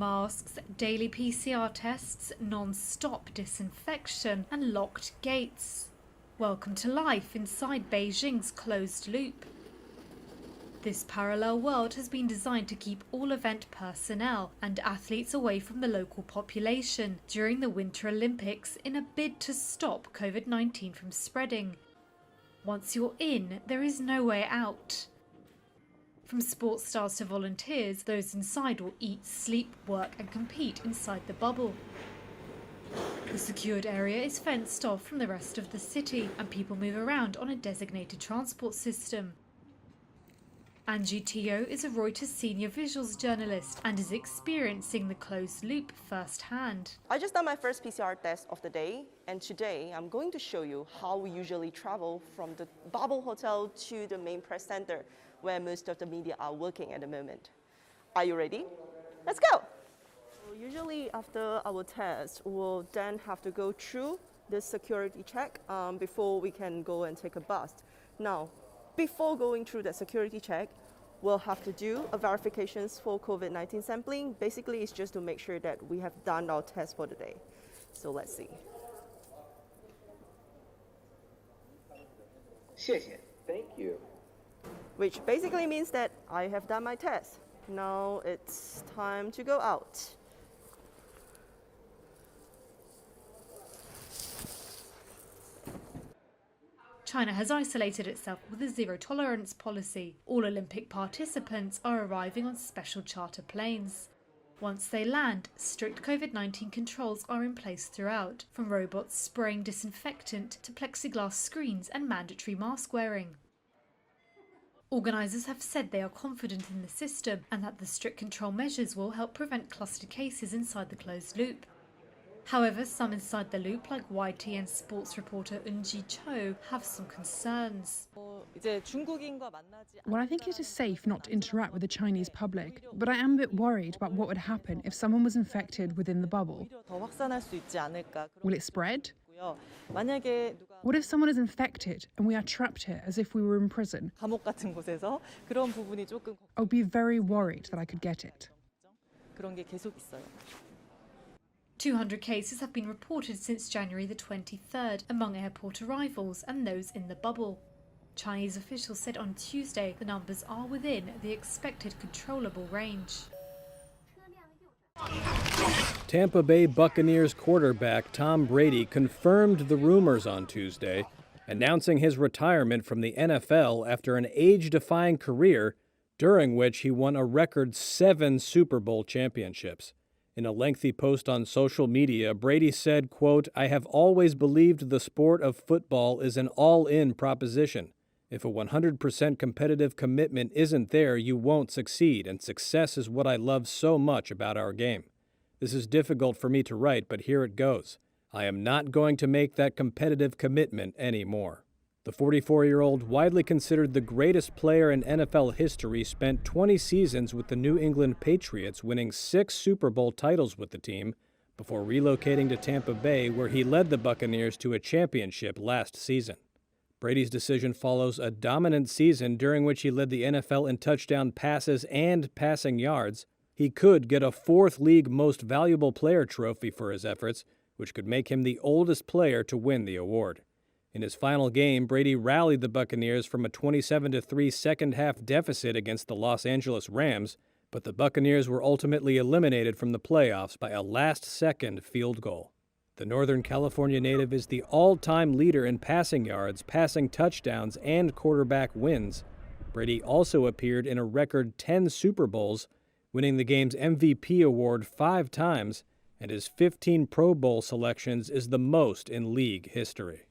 Masks, daily PCR tests, non-stop disinfection and locked gates. Welcome to life inside Beijing's closed loop. This parallel world has been designed to keep all event personnel and athletes away from the local population during the Winter Olympics in a bid to stop COVID-19 from spreading. Once you're in, there is no way out. From sports stars to volunteers, those inside will eat, sleep, work and compete inside the bubble. The secured area is fenced off from the rest of the city and people move around on a designated transport system. Angie Teo is a Reuters senior visuals journalist and is experiencing the closed loop firsthand. I just done my first PCR test of the day, and today I'm going to show you how we usually travel from the bubble hotel to the main press center, where most of the media are working at the moment. Are you ready? Let's go! Usually after our test, we'll then have to go through the security check before we can go and take a bus. Now, before going through the security check, we'll have to do a verifications for COVID-19 sampling. Basically, it's just to make sure that we have done our test for the day. So let's see. 谢谢. Thank you. Which basically means that I have done my test. Now it's time to go out. China has isolated itself with a zero-tolerance policy. All Olympic participants are arriving on special charter planes. Once they land, strict COVID-19 controls are in place throughout, from robots spraying disinfectant to plexiglass screens and mandatory mask wearing. Organisers have said they are confident in the system and that the strict control measures will help prevent cluster cases inside the closed loop. However, some inside the loop, like YTN sports reporter Eunji Cho, have some concerns. Well, I think it is safe not to interact with the Chinese public, but I am a bit worried about what would happen if someone was infected within the bubble. Will it spread? What if someone is infected and we are trapped here as if we were in prison? I would be very worried that I could get it. 200 cases have been reported since January the 23rd among airport arrivals and those in the bubble. Chinese officials said on Tuesday the numbers are within the expected controllable range. Tampa Bay Buccaneers quarterback Tom Brady confirmed the rumors on Tuesday, announcing his retirement from the NFL after an age-defying career during which he won a record 7 Super Bowl championships. In a lengthy post on social media, Brady said, quote, "I have always believed the sport of football is an all-in proposition. If a 100% competitive commitment isn't there, you won't succeed, and success is what I love so much about our game. This is difficult for me to write, but here it goes. I am not going to make that competitive commitment anymore." The 44-year-old, widely considered the greatest player in NFL history, spent 20 seasons with the New England Patriots, winning 6 Super Bowl titles with the team, before relocating to Tampa Bay, where he led the Buccaneers to a championship last season. Brady's decision follows a dominant season during which he led the NFL in touchdown passes and passing yards. He could get a 4th league Most Valuable Player trophy for his efforts, which could make him the oldest player to win the award. In his final game, Brady rallied the Buccaneers from a 27-3 second-half deficit against the Los Angeles Rams, but the Buccaneers were ultimately eliminated from the playoffs by a last-second field goal. The Northern California native is the all-time leader in passing yards, passing touchdowns, and quarterback wins. Brady also appeared in a record 10 Super Bowls, winning the game's MVP award 5 times, and his 15 Pro Bowl selections is the most in league history.